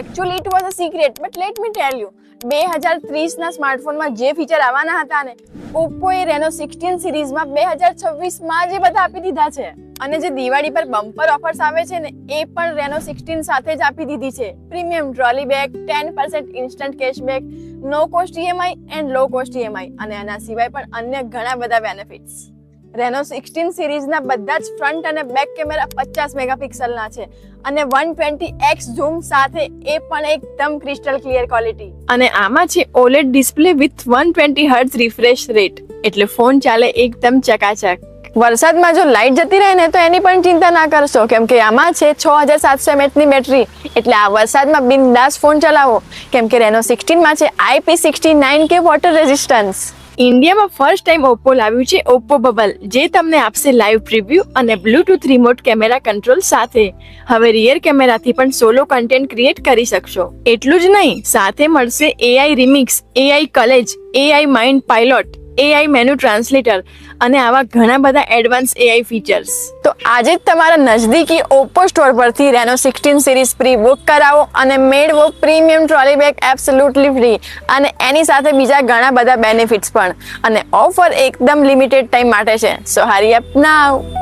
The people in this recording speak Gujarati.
Actually it was a secret, but let me tell you 2030 ના સ્માર્ટફોનમાં જે ફીચર આવવાના હતા ને, ઓપ્પોએ રેનો 16 સિરીઝમાં 2026માં જે બધા આપી દીધા છે. અને જે દિવાળી પર બમ્પર ઓફર્સ આવે છે ને, એ પણ રેનો 16 સાથે જ આપી દીધી છે. Premium trolley bag, 10% instant cashback, no cost EMI and low cost EMI, અને આના સિવાય પણ અન્ય ઘણા બધા બેનિફિટ્સ. રેનો 16 સિરીઝના બધા જ ફ્રન્ટ અને બેક કેમેરા 50 મેગાપિક્સલના છે અને 120x ઝૂમ સાથે, એ પણ એકદમ ક્રિસ્ટલ ક્લિયર ક્વોલિટી. અને આમાં છે OLED display with 120 hertz refresh rate, એટલે ફોન ચાલે એકદમ ચકાચક. વરસાદમાં જો લાઇટ જતી રહે ને, તો એની પણ ચિંતા ના કરશો, કેમ કે આમાં છે 6700 mAh ની બેટરી, એટલે આ વરસાદમાં બિંદાસ ફોન ચલાવો, કેમ કે રેનો 16માં છે IP69K વોટર રેઝિસ્ટન્સ. ઇન્ડિયામાં ફર્સ્ટ ટાઈમ ઓપ્પો લાવ્યું છે ઓપ્પો બબલ, જે તમને આપશે લાઈવ પ્રિવ્યુ અને બ્લૂટૂથ રિમોટ કેમેરા કંટ્રોલ સાથે. હવે રિયર કેમેરાથી પણ સોલો કન્ટેન્ટ ક્રિએટ કરી શકશો. એટલું જ નહીં, સાથે મળશે AI remix, AI કલેજ, AI mind pilot, AI menu translator અને આવા ઘણા બધા એડવાન્સ AI ફીચર્સ. તો આજે જ તમારા નજદીકી ઓપ્પો સ્ટોર પરથી રેનો 16 સિરીઝ પ્રી બુક કરાવો અને મેળવો premium trolley bag absolutely free, અને એની સાથે બીજા ઘણા બધા બેનિફિટ્સ પણ. અને ઓફર એકદમ લિમિટેડ ટાઈમ માટે છે, સો હરી અપ નાઉ.